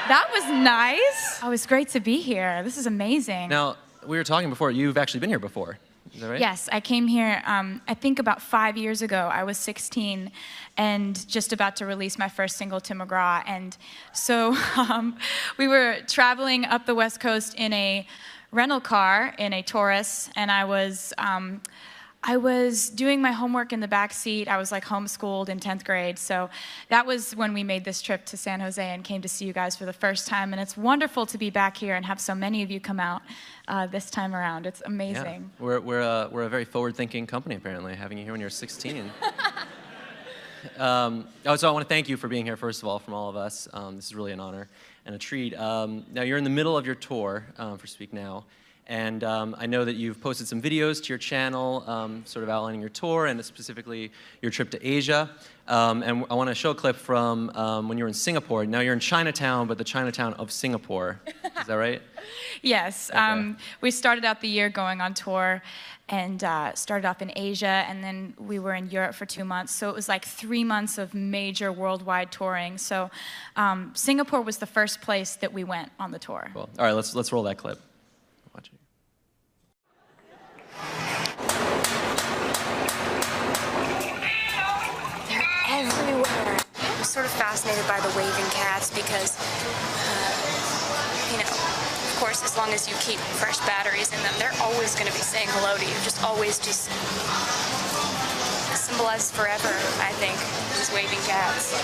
That was nice. Oh, it's great to be here. This is amazing. Now, we were talking before, you've actually been here before. Is that right? Yes, I came here, I think about 5 years ago. I was 16 and just about to release my first single, Tim McGraw. And so we were traveling up the West Coast in a rental car, in a Taurus, and I was doing my homework in the back seat. I was like homeschooled in 10th grade. So that was when we made this trip to San Jose and came to see you guys for the first time. And it's wonderful to be back here and have so many of you come out this time around. It's amazing. Yeah. We're a very forward-thinking company, apparently, having you here when you're 16. So I want to thank you for being here, first of all, from all of us. This is really an honor and a treat. Now, you're in the middle of your tour for Speak Now. And I know that you've posted some videos to your channel, sort of outlining your tour and specifically your trip to Asia. And I want to show a clip from when you were in Singapore. Now you're in Chinatown, but the Chinatown of Singapore. Is that right? Yes. Okay. We started out the year going on tour and started off in Asia, and then we were in Europe for 2 months. So it was like 3 months of major worldwide touring. So Singapore was the first place that we went on the tour. Cool. All right, let's roll that clip. Watch it. They're everywhere. I'm sort of fascinated by the waving cats because, of course, as long as you keep fresh batteries in them, they're always going to be saying hello to you. Just always just symbolizes forever, I think, these waving cats.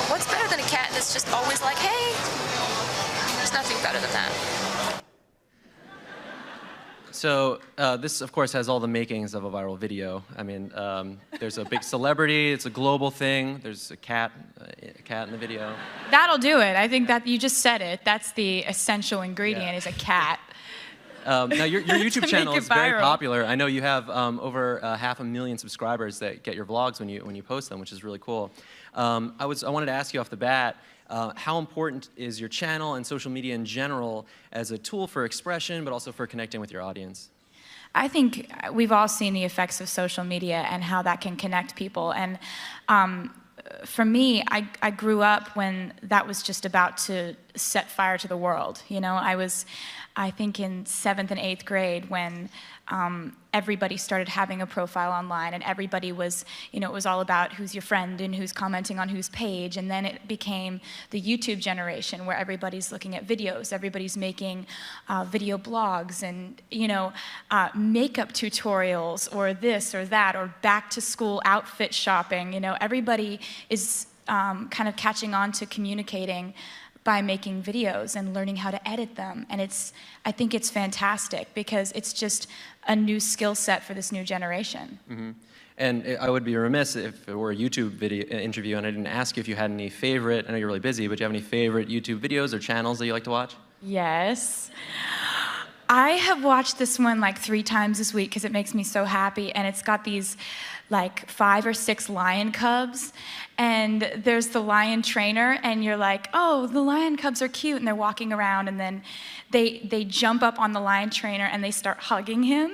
What's better than a cat that's just always like, hey? There's nothing better than that. So this, of course, has all the makings of a viral video. I mean, there's a big celebrity. It's a global thing. There's a cat in the video. That'll do it. I think that you just said it. That's the essential ingredient, is a cat. Now, your YouTube channel is very viral. popular. I know you have over 500,000 subscribers that get your vlogs when you post them, which is really cool. I wanted to ask you off the bat, how important is your channel and social media in general as a tool for expression, but also for connecting with your audience? I think we've all seen the effects of social media and how that can connect people. And for me, I grew up when that was just about to set fire to the world. You know, I think in 7th and 8th grade when everybody started having a profile online, and everybody was, it was all about who's your friend and who's commenting on whose page. And then it became the YouTube generation where everybody's looking at videos, everybody's making video blogs and, makeup tutorials or this or that or back to school outfit shopping. Everybody is kind of catching on to communicating by making videos and learning how to edit them. And I think it's fantastic because it's just a new skill set for this new generation. Mm-hmm. And I would be remiss if it were a YouTube video interview and I didn't ask you if you had any favorite, I know you're really busy, but do you have any favorite YouTube videos or channels that you like to watch? Yes. I have watched this one like 3 times this week because it makes me so happy, and it's got these like 5 or 6 lion cubs, and there's the lion trainer, and you're like, oh, the lion cubs are cute, and they're walking around, and then they jump up on the lion trainer and they start hugging him.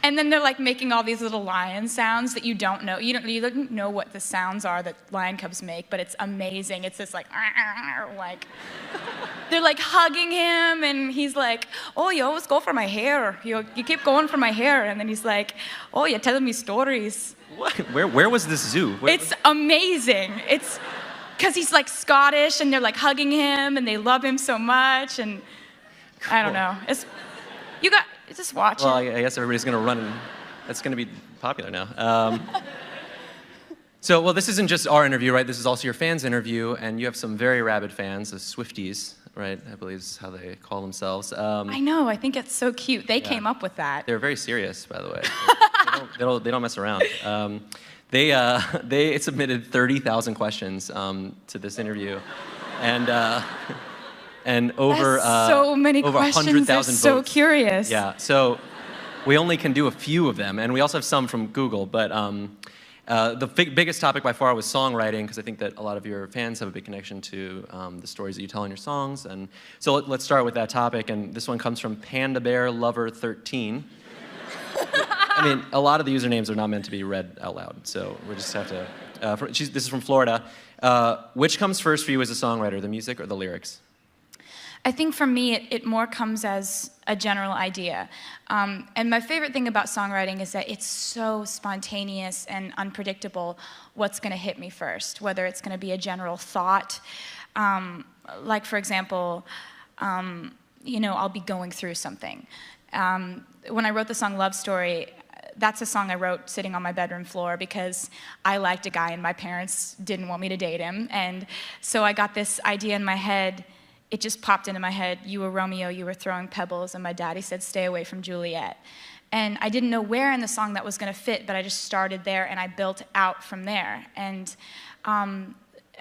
And then they're like making all these little lion sounds that you don't know. You don't know what the sounds are that lion cubs make, but it's amazing. It's this like they're like hugging him, and he's like, oh, you always go for my hair. You keep going for my hair. And then he's like, oh, you're telling me stories. What? Where was this zoo? It's amazing. It's because he's like Scottish, and they're like hugging him, and they love him so much, and cool. I don't know. Just watch Well, it. I guess everybody's going to run, and that's going to be popular now. So, this isn't just our interview, right? This is also your fans' interview, and you have some very rabid fans, the Swifties, right? I believe is how they call themselves. I know. I think it's so cute. They came up with that. They're very serious, by the way. They don't mess around. They submitted 30,000 questions to this interview, and over so many over questions. 100,000 They're so votes. curious. Yeah, so we only can do a few of them, and we also have some from Google, but the biggest topic by far was songwriting, because I think that a lot of your fans have a big connection to the stories that you tell in your songs, and so let's start with that topic, and this one comes from Panda Bear Lover 13. I mean, a lot of the usernames are not meant to be read out loud, so we just have to. This is from Florida, Which comes first for you as a songwriter, the music or the lyrics? I think for me, it more comes as a general idea. And my favorite thing about songwriting is that it's so spontaneous and unpredictable what's going to hit me first, whether it's going to be a general thought. Like, for example, I'll be going through something. When I wrote the song Love Story, that's a song I wrote sitting on my bedroom floor because I liked a guy and my parents didn't want me to date him. And so I got this idea in my head. It just popped into my head. You were Romeo, you were throwing pebbles, and my daddy said, stay away from Juliet. And I didn't know where in the song that was going to fit, but I just started there and I built out from there. And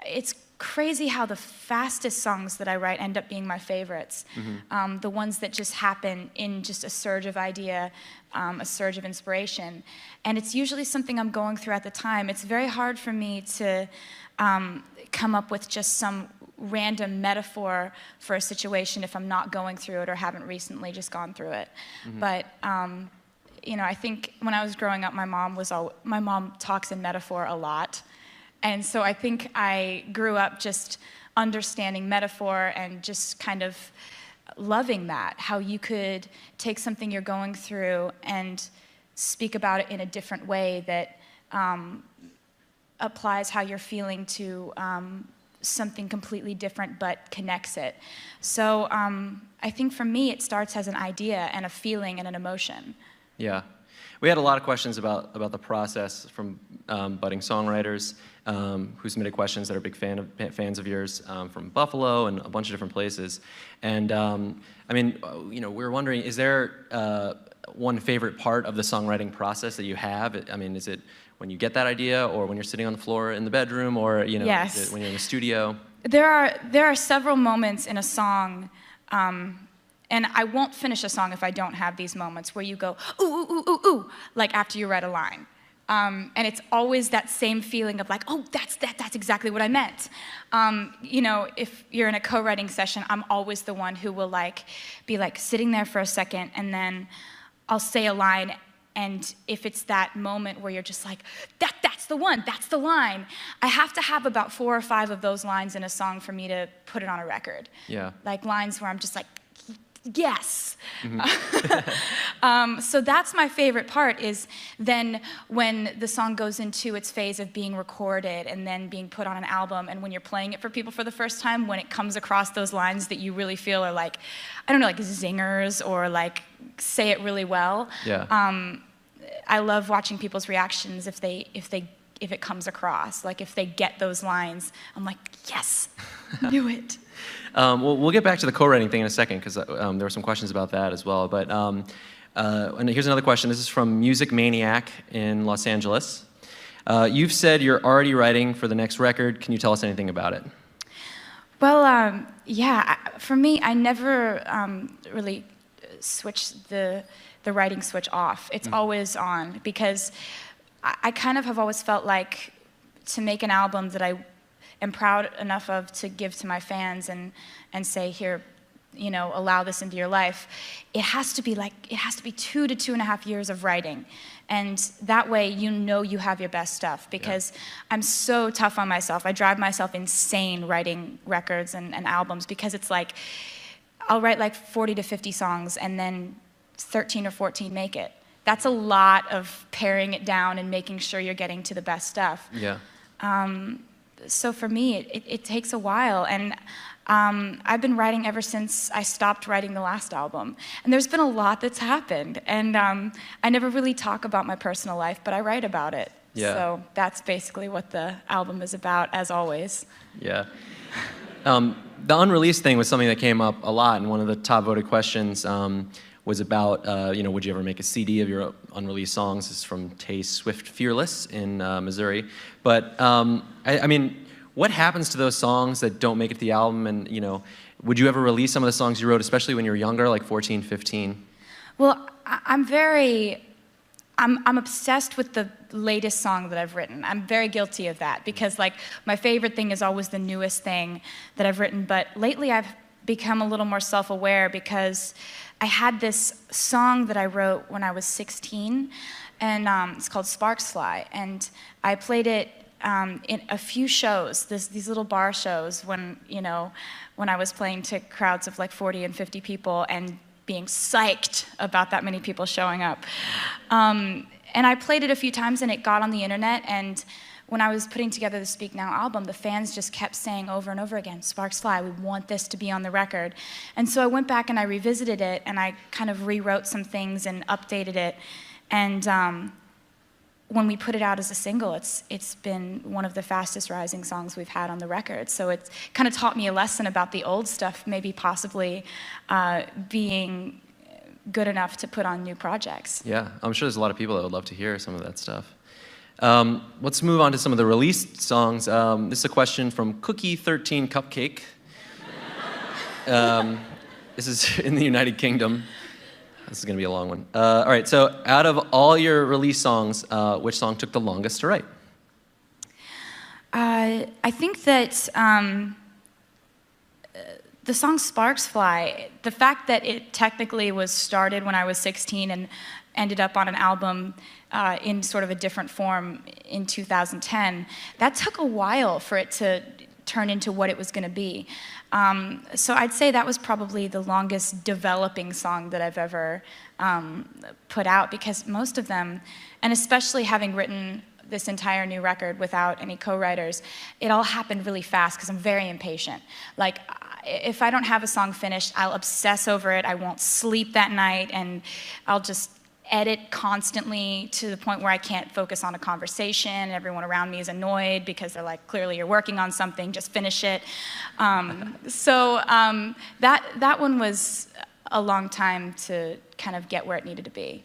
it's crazy how the fastest songs that I write end up being my favorites. Mm-hmm. The ones that just happen in just a surge of idea, a surge of inspiration. And it's usually something I'm going through at the time. It's very hard for me to come up with just some random metaphor for a situation if I'm not going through it or haven't recently just gone through it. Mm-hmm. But I think when I was growing up, my mom talks in metaphor a lot. And so I think I grew up just understanding metaphor and just kind of loving that, how you could take something you're going through and speak about it in a different way that applies how you're feeling to something completely different but connects it. So I think for me it starts as an idea and a feeling and an emotion. Yeah. We had a lot of questions about the process from budding songwriters who submitted questions that are big fans of yours from Buffalo and a bunch of different places. And we were wondering, is there one favorite part of the songwriting process that you have? I mean, is it when you get that idea, or when you're sitting on the floor in the bedroom, or Yes. Is it when you're in the studio? There are several moments in a song. And I won't finish a song if I don't have these moments where you go, ooh, ooh, ooh, ooh, ooh, like after you write a line. And it's always that same feeling of like, oh, that's exactly what I meant. If you're in a co-writing session, I'm always the one who will be sitting there for a second, and then I'll say a line, and if it's that moment where you're just like, that's the one, that's the line, I have to have about 4 or 5 of those lines in a song for me to put it on a record. Yeah. Like lines where I'm just like, yes. Mm-hmm. So that's my favorite part, is then when the song goes into its phase of being recorded and then being put on an album, and when you're playing it for people for the first time, when it comes across those lines that you really feel are like zingers, or say it really well. Yeah. I love watching people's reactions if it comes across. If they get those lines, I'm like, yes, knew it. We'll get back to the co-writing thing in a second, because there were some questions about that as well. But and here's another question. This is from Music Maniac in Los Angeles. You've said you're already writing for the next record. Can you tell us anything about it? Well, yeah. For me, I never really switched the writing switch off. It's always on, because I kind of have always felt like to make an album that I am proud enough of to give to my fans and say, here, allow this into your life, it has to be 2 to 2.5 years of writing. And that way you have your best stuff, because I'm so tough on myself. I drive myself insane writing records and albums, because it's like I'll write 40 to 50 songs and then 13 or 14 make it. That's a lot of paring it down and making sure you're getting to the best stuff. Yeah. So for me, it takes a while, and I've been writing ever since I stopped writing the last album. And there's been a lot that's happened, and I never really talk about my personal life, but I write about it. Yeah. So that's basically what the album is about, as always. Yeah. The unreleased thing was something that came up a lot, and one of the top voted questions was about, would you ever make a CD of your unreleased songs? This is from Swift Fearless in Missouri. But, what happens to those songs that don't make it to the album? And, would you ever release some of the songs you wrote, especially when you were younger, like 14, 15? Well, I'm obsessed with the latest song that I've written. I'm very guilty of that, because, my favorite thing is always the newest thing that I've written. But lately I've become a little more self-aware, because I had this song that I wrote when I was 16, and it's called Sparks Fly, and I played it in a few shows, these little bar shows when I was playing to crowds of like 40 and 50 people and being psyched about that many people showing up. And I played it a few times and it got on the internet, and when I was putting together the Speak Now album, the fans just kept saying over and over again, "Sparks Fly, we want this to be on the record." And so I went back and I revisited it, and I kind of rewrote some things and updated it. And when we put it out as a single, it's been one of the fastest rising songs we've had on the record. So it's kind of taught me a lesson about the old stuff, maybe possibly being good enough to put on new projects. Yeah, I'm sure there's a lot of people that would love to hear some of that stuff. Let's move on to some of the released songs. This is a question from Cookie13 Cupcake. This is in the United Kingdom. This is going to be a long one. All right, so out of all your released songs, which song took the longest to write? I think that the song Sparks Fly, the fact that it technically was started when I was 16 and ended up on an album in sort of a different form in 2010, that took a while for it to turn into what it was going to be. So I'd say that was probably the longest developing song that I've ever put out, because most of them, and especially having written this entire new record without any co-writers, it all happened really fast because I'm very impatient. Like, if I don't have a song finished, I'll obsess over it, I won't sleep that night, and I'll just edit constantly to the point where I can't focus on a conversation, and everyone around me is annoyed because they're like, clearly you're working on something, just finish it. That one was a long time to kind of get where it needed to be.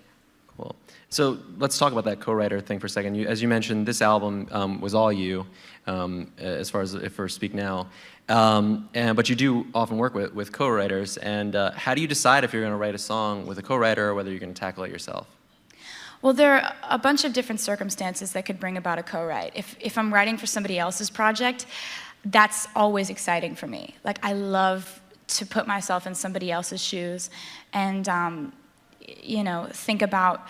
Cool. So let's talk about that co-writer thing for a second. As you mentioned, this album was all you, as far as for Speak Now. But you do often work with co-writers, and how do you decide if you're going to write a song with a co-writer or whether you're going to tackle it yourself? Well, there are a bunch of different circumstances that could bring about a co-write. If I'm writing for somebody else's project, that's always exciting for me. Like, I love to put myself in somebody else's shoes and think about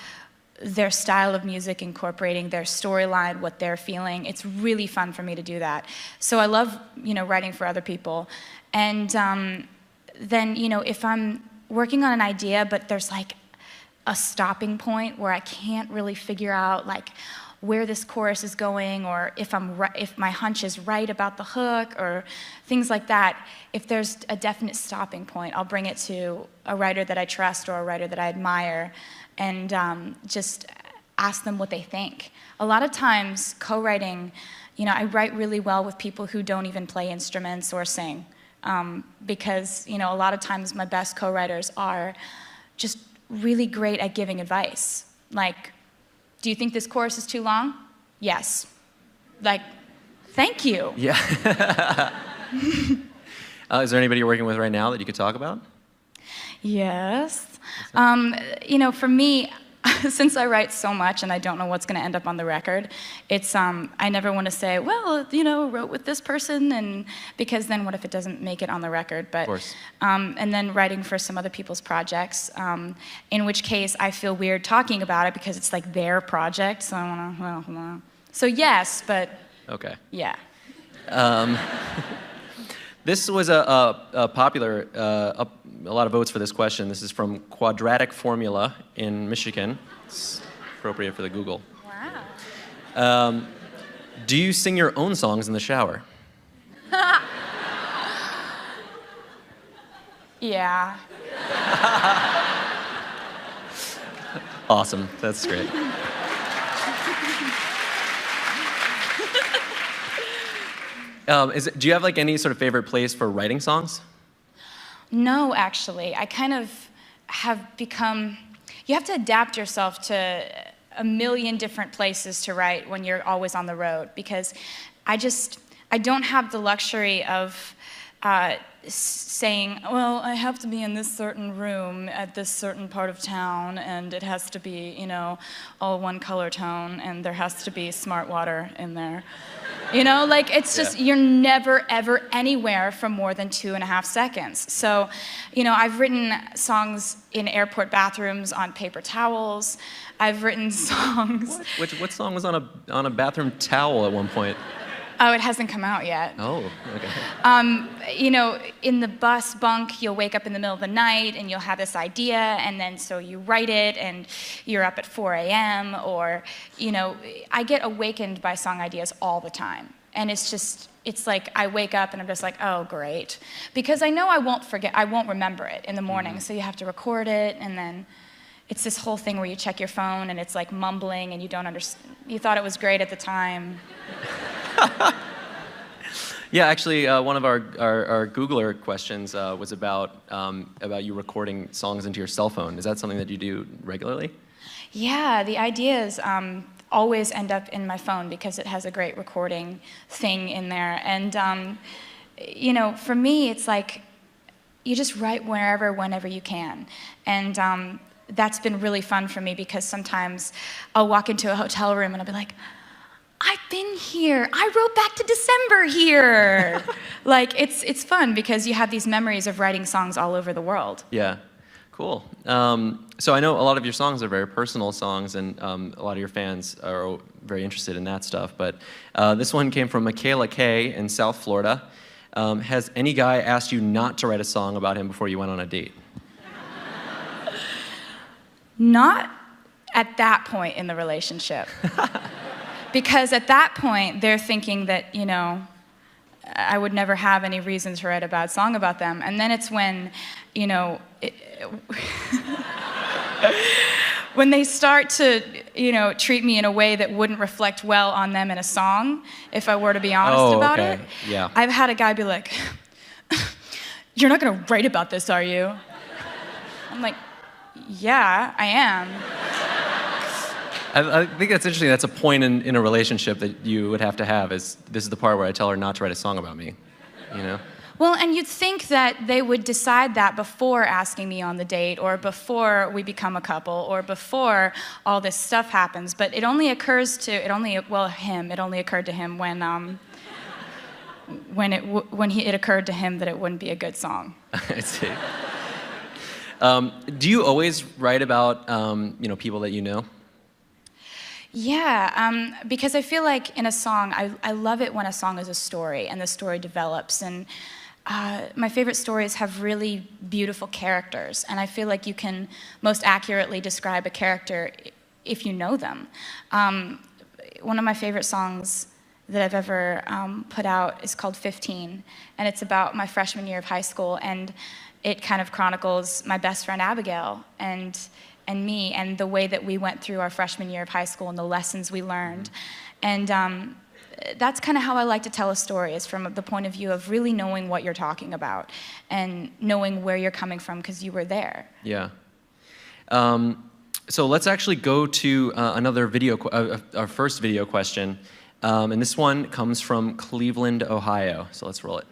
their style of music, incorporating their storyline, what they're feeling. It's really fun for me to do that. So I love, writing for other people. And then, if I'm working on an idea, but there's like a stopping point where I can't really figure out like where this chorus is going, or if my hunch is right about the hook, or things like that, if there's a definite stopping point, I'll bring it to a writer that I trust or a writer that I admire, and just ask them what they think. A lot of times, co-writing, I write really well with people who don't even play instruments or sing, because, a lot of times my best co-writers are just really great at giving advice. Like, do you think this chorus is too long? Yes. Like, thank you. Yeah. Is there anybody you're working with right now that you could talk about? Yes. For me, since I write so much and I don't know what's going to end up on the record, it's I never want to say, well, wrote with this person, and because then what if it doesn't make it on the record? But of course. And then writing for some other people's projects, in which case I feel weird talking about it because it's like their project. So I want to, so yes, but okay. Yeah. This was a popular, a lot of votes for this question. This is from Quadratic Formula in Michigan. It's appropriate for the Google. Wow. Do you sing your own songs in the shower? Yeah. Awesome. That's great. Do you have like any sort of favorite place for writing songs? No, actually. I kind of have become, you have to adapt yourself to a million different places to write when you're always on the road, because I don't have the luxury of saying, well, I have to be in this certain room at this certain part of town, and it has to be, you know, all one color tone, and there has to be smart water in there. You know, like, it's just, you're never, ever anywhere for more than 2.5 seconds. So, you know, I've written songs in airport bathrooms on paper towels. I've written songs. What song was on a bathroom towel at one point? Oh, it hasn't come out yet. Oh, okay. You know, in the bus bunk, you'll wake up in the middle of the night and you'll have this idea, and then so you write it and you're up at 4 a.m. or, you know, I get awakened by song ideas all the time. And it's just, it's like I wake up and I'm just like, oh, great. Because I know I won't remember it in the morning, so you have to record it, and then it's this whole thing where you check your phone and it's like mumbling and you don't understand. You thought it was great at the time. Yeah, actually, one of our Googler questions was about you recording songs into your cell phone. Is that something that you do regularly? Yeah, the ideas always end up in my phone because it has a great recording thing in there. And, you know, for me, it's like you just write wherever, whenever you can. And that's been really fun for me because sometimes I'll walk into a hotel room and I'll be like, I've been here. I wrote back to December here. Like, it's fun because you have these memories of writing songs all over the world. Yeah, cool. So I know a lot of your songs are very personal songs, and a lot of your fans are very interested in that stuff. But this one came from Michaela K. in South Florida. Has any guy asked you not to write a song about him before you went on a date? Not at that point in the relationship. Because at that point, they're thinking that, you know, I would never have any reason to write a bad song about them. And then it's when, you know, when they start to, you know, treat me in a way that wouldn't reflect well on them in a song, if I were to be honest about it. Yeah. I've had a guy be like, you're not going to write about this, are you? I'm like, yeah, I am. I think that's interesting. That's a point in a relationship that you would have to have, is this is the part where I tell her not to write a song about me, you know? Well, and you'd think that they would decide that before asking me on the date, or before we become a couple, or before all this stuff happens. But it only occurs to, it only occurred to him when it occurred to him that it wouldn't be a good song. I see. Do you always write about, you know, people that you know? Yeah, because I feel like in a song, I love it when a song is a story and the story develops. And my favorite stories have really beautiful characters. And I feel like you can most accurately describe a character if you know them. One of my favorite songs that I've ever put out is called 15. And it's about my freshman year of high school. And it kind of chronicles my best friend Abigail and me, and the way that we went through our freshman year of high school and the lessons we learned. And that's kind of how I like to tell a story, is from the point of view of really knowing what you're talking about and knowing where you're coming from because you were there. Yeah. So let's actually go to another video, our first video question. And this one comes from Cleveland, Ohio. So let's roll it.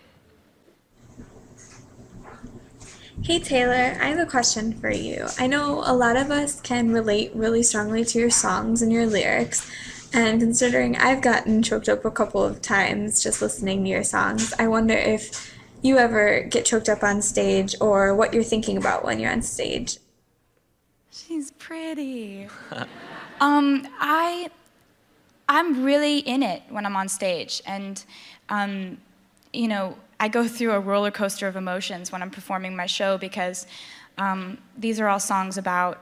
Hey Taylor, I have a question for you. I know a lot of us can relate really strongly to your songs and your lyrics, and considering I've gotten choked up a couple of times just listening to your songs, I wonder if you ever get choked up on stage or what you're thinking about when you're on stage. She's pretty. I'm really in it when I'm on stage, and you know, I go through a roller coaster of emotions when I'm performing my show because these are all songs about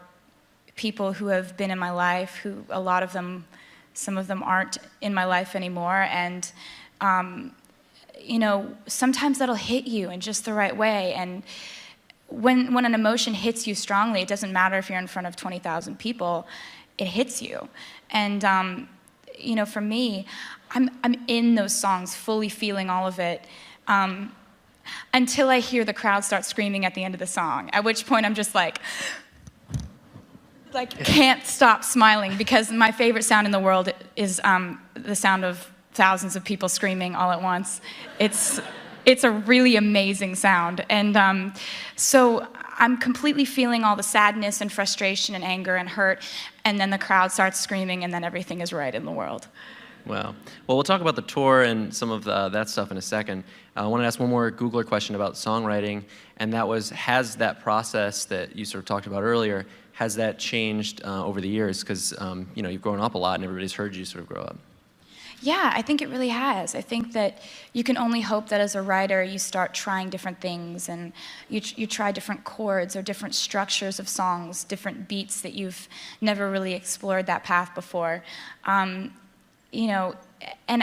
people who have been in my life, who a lot of them, some of them aren't in my life anymore, and you know, sometimes that'll hit you in just the right way. And when an emotion hits you strongly, it doesn't matter if you're in front of 20,000 people, it hits you. And you know, for me, I'm in those songs, fully feeling all of it. Until I hear the crowd start screaming at the end of the song, at which point I'm just like can't stop smiling, because my favorite sound in the world is the sound of thousands of people screaming all at once. It's It's a really amazing sound. And so I'm completely feeling all the sadness and frustration and anger and hurt, and then the crowd starts screaming, and then everything is right in the world. Wow. Well, we'll talk about the tour and some of that stuff in a second. I want to ask one more Googler question about songwriting, and that was, has that process that you sort of talked about earlier, has that changed over the years? Because you know, you've grown up a lot, and everybody's heard you sort of grow up. Yeah, I think it really has. I think that you can only hope that as a writer you start trying different things, and you try different chords or different structures of songs, different beats that you've never really explored that path before. You know, and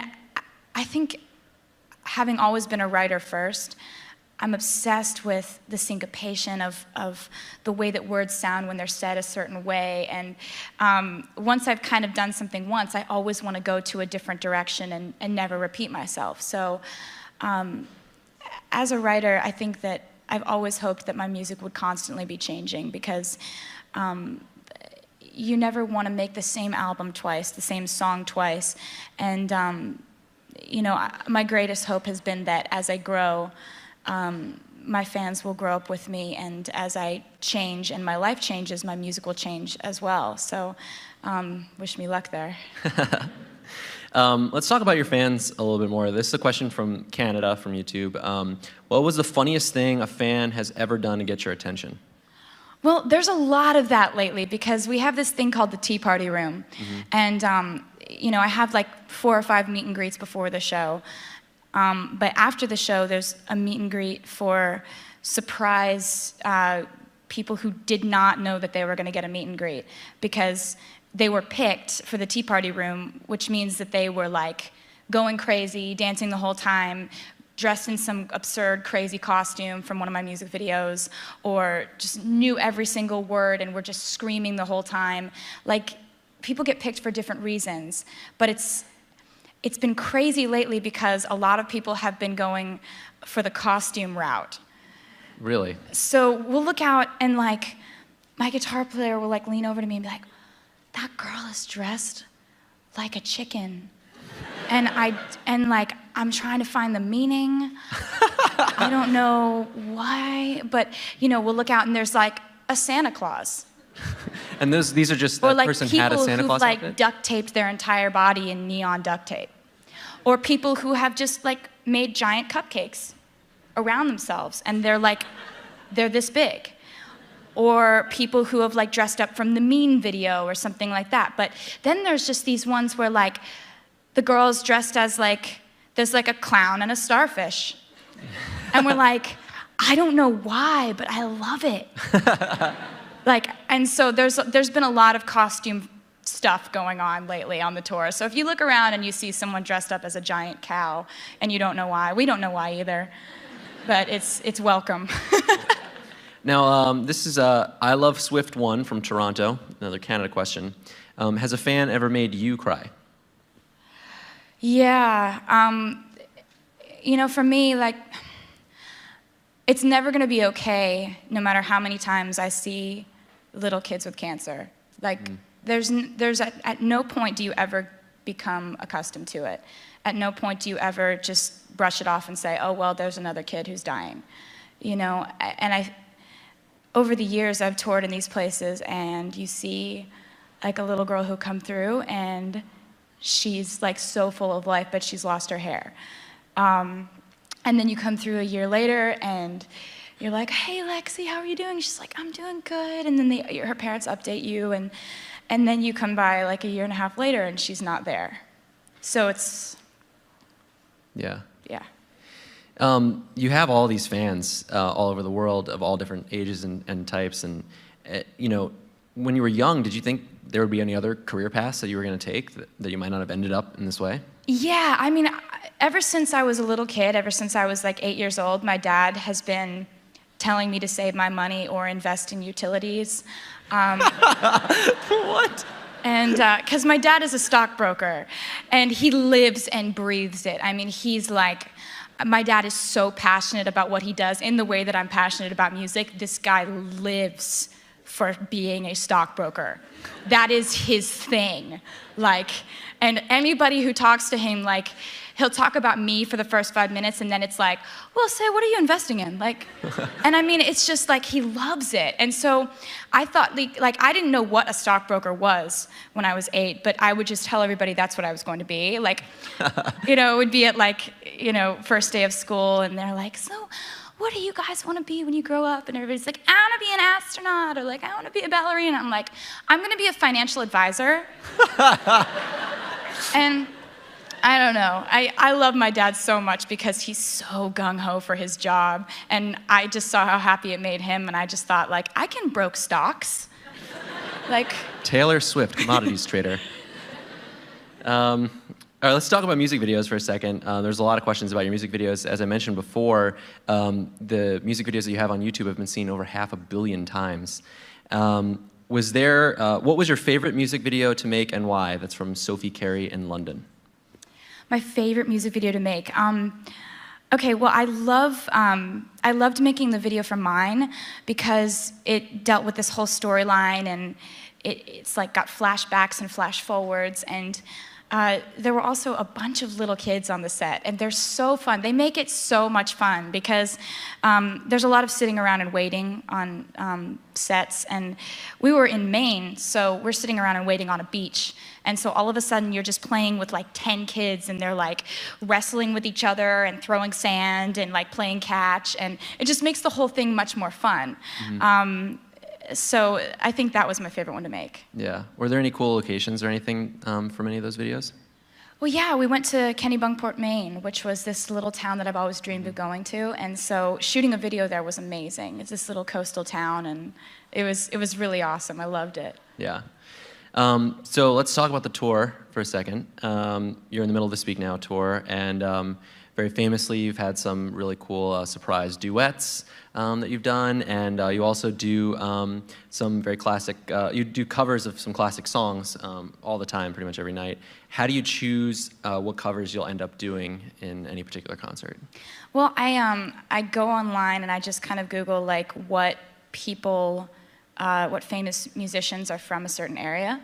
I think having always been a writer first, I'm obsessed with the syncopation of the way that words sound when they're said a certain way. And once I've kind of done something once, I always want to go to a different direction and never repeat myself. So as a writer, I think that I've always hoped that my music would constantly be changing, because you never want to make the same album twice, the same song twice. And you know, my greatest hope has been that as I grow, my fans will grow up with me, and as I change and my life changes, my music will change as well. So wish me luck there. Let's talk about your fans a little bit more. This is a question from Canada, from YouTube. What was the funniest thing a fan has ever done to get your attention? Well, there's a lot of that lately, because we have this thing called the Tea Party Room. And you know, I have like 4 or 5 meet and greets before the show. But after the show, there's a meet and greet for surprise people who did not know that they were going to get a meet and greet, because they were picked for the Tea Party Room, which means that they were like going crazy, dancing the whole time, dressed in some absurd, crazy costume from one of my music videos, or just knew every single word and were just screaming the whole time. Like, people get picked for different reasons, but it's been crazy lately because a lot of people have been going for the costume route. Really? So we'll look out, and like, my guitar player will like lean over to me and be like, "That girl is dressed like a chicken." And like, I'm trying to find the meaning. I don't know why, but you know, we'll look out and there's like a Santa Claus. And these are just, that like person had a Santa Claus like outfit? duct taped their entire body in neon duct tape. Or people who have just like made giant cupcakes around themselves, and they're this big. Or people who have like dressed up from the Mean video or something like that. But then there's just these ones where like the girl's dressed as like, there's like a clown and a starfish. And we're like, I don't know why, but I love it. Like, and so there's been a lot of costume stuff going on lately on the tour. So if you look around and you see someone dressed up as a giant cow and you don't know why, we don't know why either, but it's welcome. Now, this is I Love Swift 1 from Toronto, another Canada question. Has a fan ever made you cry? Yeah, you know, for me, like, it's never gonna be okay no matter how many times I see little kids with cancer. Like, there's at no point do you ever become accustomed to it. At no point do you ever just brush it off and say, oh, well, there's another kid who's dying. You know, and over the years, I've toured in these places, and you see like a little girl who come through, and she's like so full of life, but she's lost her hair. And then you come through a year later, and you're like, hey, Lexi, how are you doing? She's like, I'm doing good. And then her parents update you, and then you come by like a year and a half later, and she's not there. So it's... Yeah. Yeah. You have all these fans all over the world of all different ages and types. And, you know, when you were young, did you think there would be any other career paths that you were going to take that you might not have ended up in this way? Yeah, I mean, ever since I was a little kid, ever since I was like 8 years old, my dad has been telling me to save my money or invest in utilities. What? And because my dad is a stockbroker, and he lives and breathes it. I mean, he's like, my dad is so passionate about what he does in the way that I'm passionate about music. This guy lives for being a stockbroker. That is his thing. Like, and anybody who talks to him, like, he'll talk about me for the first 5 minutes, and then it's like, well, say, what are you investing in? Like, and I mean, it's just like, he loves it. And so I thought, like, I didn't know what a stockbroker was when I was 8, but I would just tell everybody that's what I was going to be. Like, it would be at like, first day of school, and they're like, so what do you guys want to be when you grow up? And everybody's like, I want to be an astronaut, or like, I want to be a ballerina. I'm like, I'm going to be a financial advisor. And I don't know. I love my dad so much because he's so gung-ho for his job. And I just saw how happy it made him, and I just thought, like, I can broke stocks. Like, Taylor Swift, commodities trader. All right, let's talk about music videos for a second. There's a lot of questions about your music videos. As I mentioned before, the music videos that you have on YouTube have been seen over 500 million times. What was your favorite music video to make and why? That's from Sophie Carey in London. My favorite music video to make. Okay, well, I loved making the video for mine because it dealt with this whole storyline, and it's like got flashbacks and flash forwards, and there were also a bunch of little kids on the set, and they're so fun. They make it so much fun because there's a lot of sitting around and waiting on sets, and we were in Maine, so we're sitting around and waiting on a beach, and so all of a sudden you're just playing with like 10 kids, and they're like wrestling with each other and throwing sand and like playing catch, and it just makes the whole thing much more fun. Mm-hmm. So I think that was my favorite one to make. Yeah. Were there any cool locations or anything from any of those videos? Well, yeah, we went to Kennebunkport, Maine, which was this little town that I've always dreamed of going to, and so shooting a video there was amazing. It's this little coastal town, and it was really awesome. I loved it. Yeah. So let's talk about the tour for a second. You're in the middle of the Speak Now tour, and very famously, you've had some really cool surprise duets that you've done, and you also do some very classic, you do covers of some classic songs all the time, pretty much every night. How do you choose what covers you'll end up doing in any particular concert? Well, I go online and I just kind of Google like what famous musicians are from a certain area,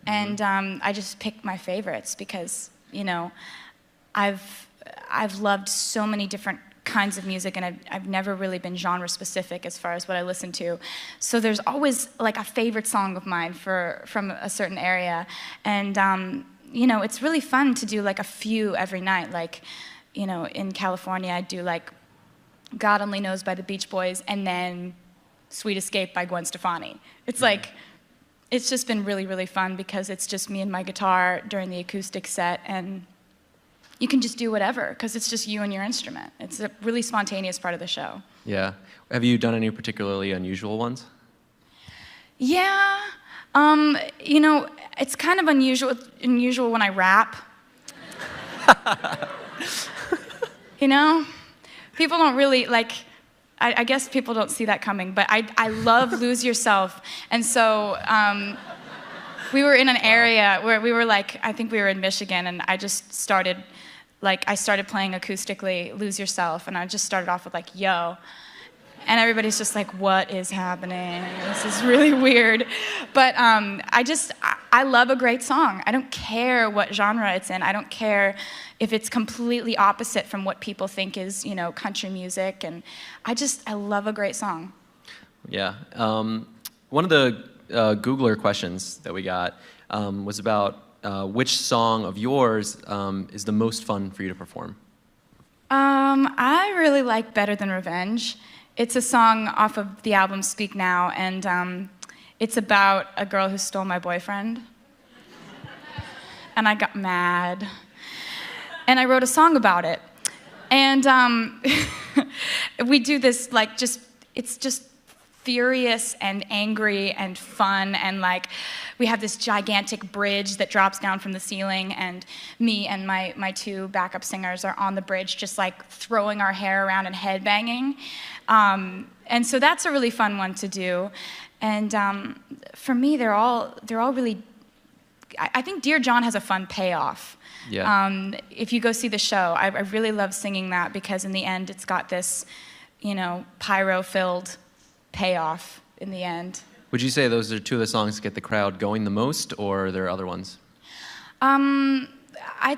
and I just pick my favorites because, I've loved so many different kinds of music, and I've never really been genre specific as far as what I listen to. So there's always like a favorite song of mine from a certain area, and it's really fun to do like a few every night. Like, in California, I do like God Only Knows by the Beach Boys, and then Sweet Escape by Gwen Stefani. It's like, it's just been really, really fun because it's just me and my guitar during the acoustic set, and you can just do whatever because it's just you and your instrument. It's a really spontaneous part of the show. Yeah. Have you done any particularly unusual ones? Yeah. It's kind of unusual when I rap. People don't really, like, I guess people don't see that coming, but I love Lose Yourself. And so we were in an area where we were like, I think we were in Michigan, and I just started playing acoustically Lose Yourself, and I just started off with like, yo. And everybody's just like, what is happening? This is really weird. But I love a great song. I don't care what genre it's in. I don't care if it's completely opposite from what people think is, country music. And I love a great song. Yeah. One of the Googler questions that we got was about which song of yours is the most fun for you to perform? I really like Better Than Revenge. It's a song off of the album Speak Now, and it's about a girl who stole my boyfriend. And I got mad. And I wrote a song about it. And we do this, like, it's just furious and angry and fun, and like we have this gigantic bridge that drops down from the ceiling, and me and my two backup singers are on the bridge just like throwing our hair around and headbanging, and so that's a really fun one to do. And for me, they're all really, I think Dear John has a fun payoff. Yeah. If you go see the show, I really love singing that because in the end it's got this, pyro-filled payoff in the end. Would you say those are two of the songs that get the crowd going the most, or are there other ones? I'd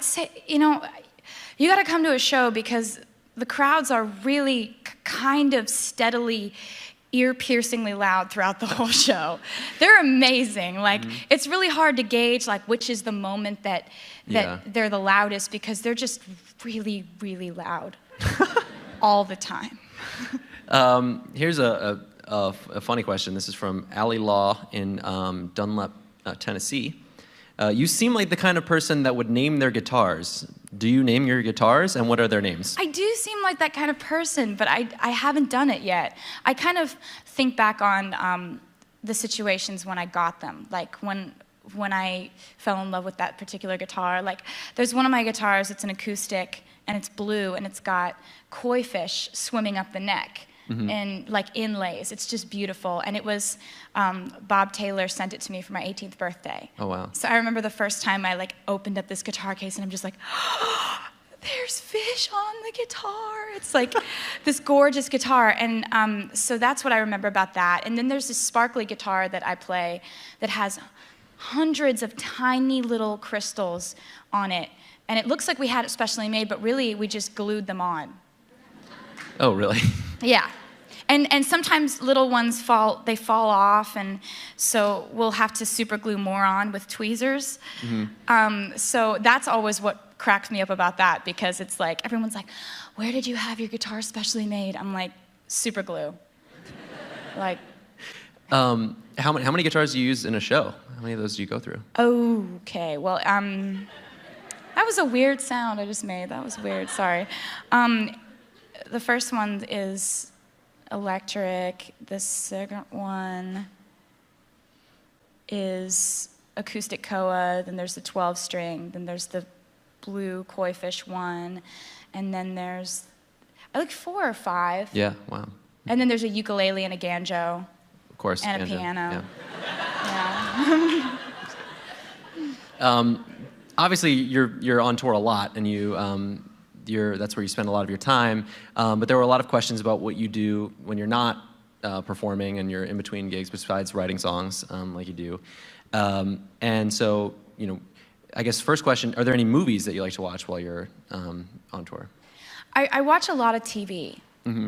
say, you you got to come to a show because the crowds are really kind of steadily ear-piercingly loud throughout the whole show. They're amazing. Like, it's really hard to gauge, like, which is the moment that they're the loudest, because they're just really, really loud all the time. Here's a funny question. This is from Allie Law in Dunlap, Tennessee. You seem like the kind of person that would name their guitars. Do you name your guitars, and what are their names? I do seem like that kind of person, but I haven't done it yet. I kind of think back on the situations when I got them, like when I fell in love with that particular guitar. Like, there's one of my guitars, it's an acoustic, and it's blue, and it's got koi fish swimming up the neck. And like inlays. It's just beautiful. And it was, Bob Taylor sent it to me for my 18th birthday. Oh, wow. So I remember the first time I like opened up this guitar case and I'm just like, oh, there's fish on the guitar. It's like this gorgeous guitar. And so that's what I remember about that. And then there's this sparkly guitar that I play that has hundreds of tiny little crystals on it. And it looks like we had it specially made, but really we just glued them on. Oh, really? Yeah. And sometimes little ones fall off, and so we'll have to super glue more on with tweezers. So that's always what cracks me up about that, because it's like, everyone's like, where did you have your guitar specially made? I'm like, super glue. Like. How many guitars do you use in a show? How many of those do you go through? Okay, well, that was a weird sound I just made. That was weird, sorry. The first one is electric. The second one is acoustic koa. Then there's the 12-string. Then there's the blue koi fish one. And then there's, like 4 or 5. Yeah, wow. And then there's a ukulele and a banjo. Of course. And banjo. a piano. Yeah. Obviously, you're on tour a lot, and that's where you spend a lot of your time. But there were a lot of questions about what you do when you're not performing and you're in between gigs, besides writing songs like you do. And so, I guess first question: are there any movies that you like to watch while you're on tour? I watch a lot of TV,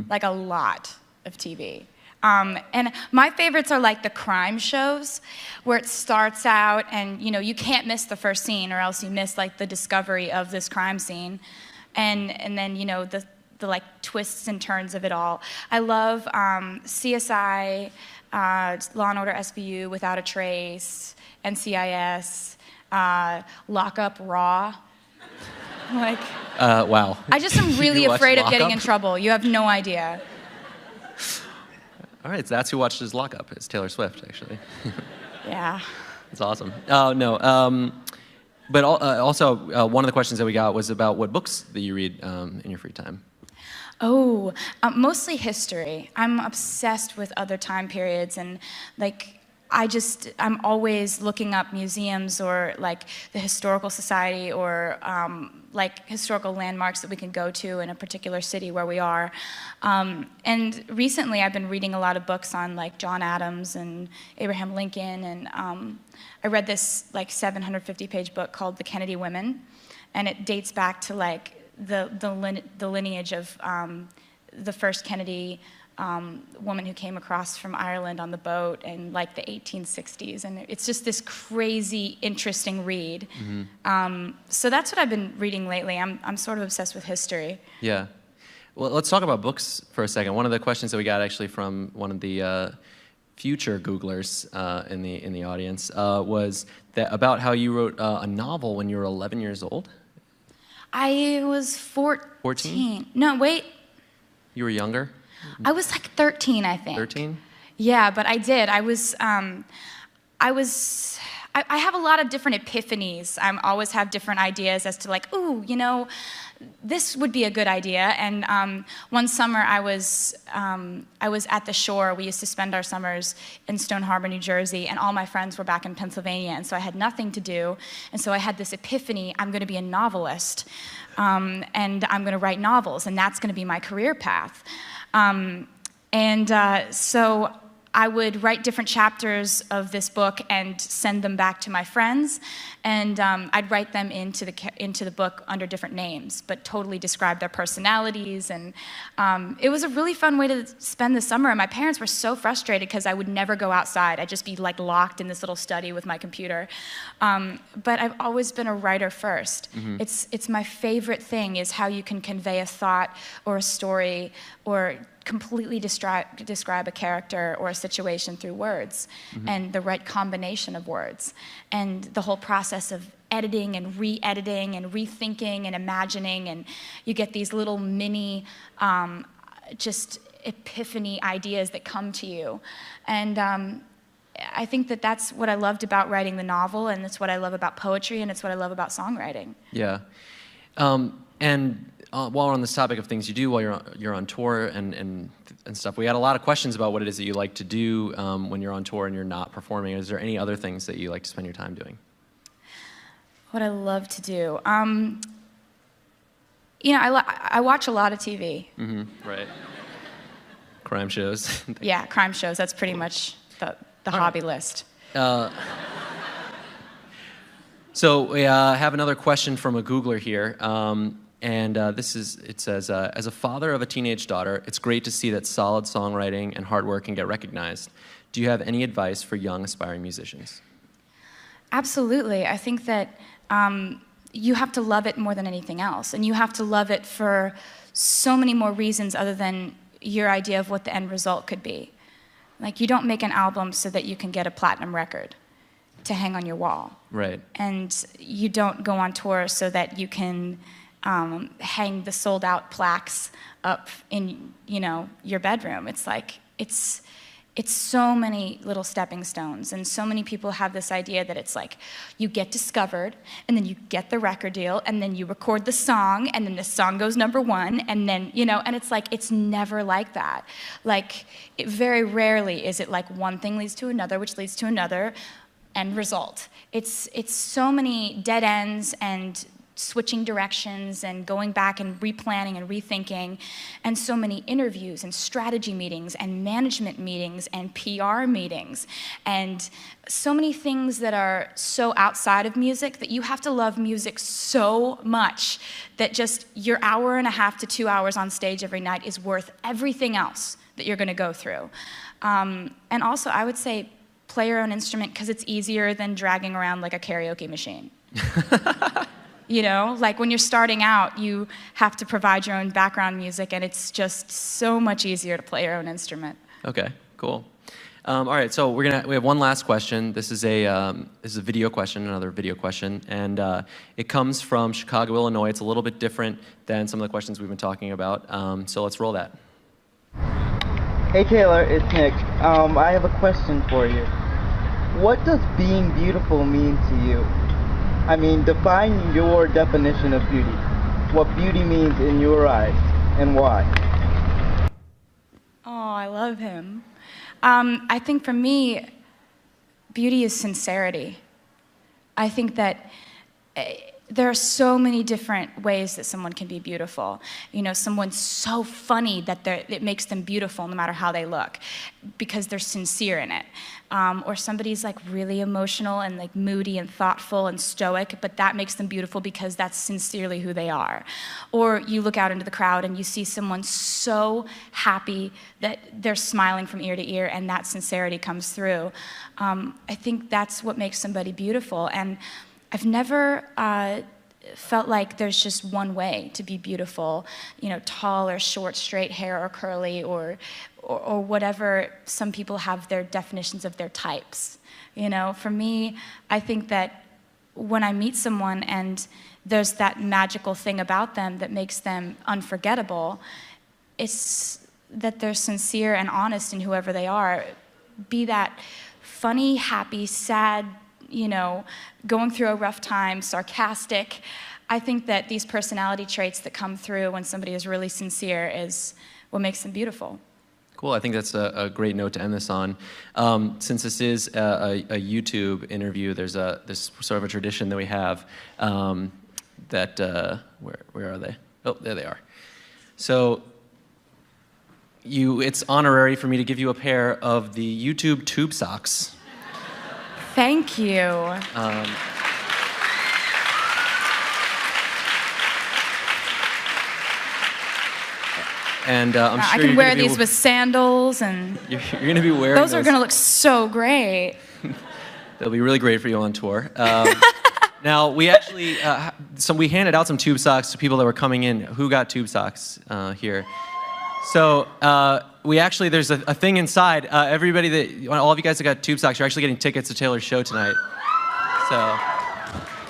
like a lot of TV. And my favorites are like the crime shows, where it starts out and you can't miss the first scene, or else you miss like the discovery of this crime scene, and then the like twists and turns of it all. I love CSI, Law and Order SVU, Without a Trace, NCIS, Lock Up Raw. Like. Wow. I just am really afraid of getting Up? in trouble. You have no idea. All right, so that's who watches Lock Up. It's Taylor Swift, actually. Yeah. That's awesome. No, but also one of the questions that we got was about what books that you read in your free time. Oh, mostly history. I'm obsessed with other time periods, and like I'm always looking up museums or like the Historical Society, or like historical landmarks that we can go to in a particular city where we are. And recently I've been reading a lot of books on like John Adams and Abraham Lincoln, and I read this like 750-page book called The Kennedy Women, and it dates back to like the lineage of the first Kennedy woman who came across from Ireland on the boat in like the 1860s, and it's just this crazy, interesting read. So that's what I've been reading lately. I'm sort of obsessed with history. Yeah. Well, let's talk about books for a second. One of the questions that we got actually from one of the future Googlers in the audience was about how you wrote a novel when you were 11 years old. I was 14. No, wait. You were younger? I was like 13, I think. 13? Yeah, but I did. I have a lot of different epiphanies. I always have different ideas as to like, ooh, this would be a good idea. And one summer I was at the shore. We used to spend our summers in Stone Harbor, New Jersey, and all my friends were back in Pennsylvania, and so I had nothing to do. And so I had this epiphany: I'm going to be a novelist, and I'm going to write novels, and that's going to be my career path. So I would write different chapters of this book and send them back to my friends, and I'd write them into the book under different names, but totally describe their personalities, and it was a really fun way to spend the summer, and my parents were so frustrated because I would never go outside. I'd just be like locked in this little study with my computer, but I've always been a writer first. Mm-hmm. It's my favorite thing is how you can convey a thought or a story or completely describe a character or a situation through words, mm-hmm. and the right combination of words, and the whole process of editing and re-editing and rethinking and imagining, and you get these little mini just epiphany ideas that come to you. And I think that that's what I loved about writing the novel, and it's what I love about poetry, and it's what I love about songwriting. Yeah. While we're on this topic of things you do while you're on tour and stuff, we had a lot of questions about what it is that you like to do when you're on tour and you're not performing. Is there any other things that you like to spend your time doing? What I love to do? I watch a lot of TV. Mm-hmm. Right. Crime shows. Yeah, crime shows. That's pretty much the hobby list. So we have another question from a Googler here. It says, as a father of a teenage daughter, it's great to see that solid songwriting and hard work can get recognized. Do you have any advice for young aspiring musicians? Absolutely. I think that you have to love it more than anything else, and you have to love it for so many more reasons other than your idea of what the end result could be. Like, you don't make an album so that you can get a platinum record to hang on your wall. Right. And you don't go on tour so that you can hang the sold-out plaques up in, your bedroom. It's like, it's so many little stepping stones, and so many people have this idea that it's like, you get discovered, and then you get the record deal, and then you record the song, and then the song goes #1, and then, and it's like, it's never like that. Like, very rarely is it like one thing leads to another, which leads to another end result. It's so many dead ends and switching directions and going back and replanning and rethinking, and so many interviews and strategy meetings and management meetings and PR meetings, and so many things that are so outside of music that you have to love music so much that just your hour and a half to 2 hours on stage every night is worth everything else that you're going to go through. And also, I would say play your own instrument because it's easier than dragging around like a karaoke machine. Like when you're starting out, you have to provide your own background music, and it's just so much easier to play your own instrument. Okay, cool. All right, so we have one last question. This is a video question, another video question, and it comes from Chicago, Illinois. It's a little bit different than some of the questions we've been talking about. So let's roll that. Hey Taylor, it's Nick. I have a question for you. What does being beautiful mean to you? I mean, define your definition of beauty. What beauty means in your eyes, and why? Oh, I love him. I think for me, beauty is sincerity. I think that there are so many different ways that someone can be beautiful. Someone's so funny that it makes them beautiful no matter how they look, because they're sincere in it. Or somebody's like really emotional and like moody and thoughtful and stoic, but that makes them beautiful because that's sincerely who they are. Or you look out into the crowd and you see someone so happy that they're smiling from ear to ear, and that sincerity comes through. I think that's what makes somebody beautiful. And I've never felt like there's just one way to be beautiful, tall or short, straight hair or curly, or whatever. Some people have their definitions of their types. For me, I think that when I meet someone and there's that magical thing about them that makes them unforgettable, it's that they're sincere and honest in whoever they are. Be that funny, happy, sad, going through a rough time, sarcastic. I think that these personality traits that come through when somebody is really sincere is what makes them beautiful. Cool. I think that's a great note to end this on. Since this is a YouTube interview, there's sort of a tradition that we have that, where are they? Oh, there they are. So it's honorary for me to give you a pair of the YouTube tube socks. Thank you. And I'm sure I can wear these with sandals, and you're going to be wearing those. Are going to look so great. They'll be really great for you on tour. Now, we actually, we handed out some tube socks to people that were coming in. Who got tube socks here? So we actually, there's a thing inside. Everybody all of you guys that got tube socks, you're actually getting tickets to Taylor's show tonight. So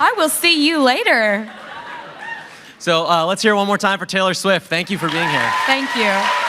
I will see you later. So let's hear it one more time for Taylor Swift. Thank you for being here. Thank you.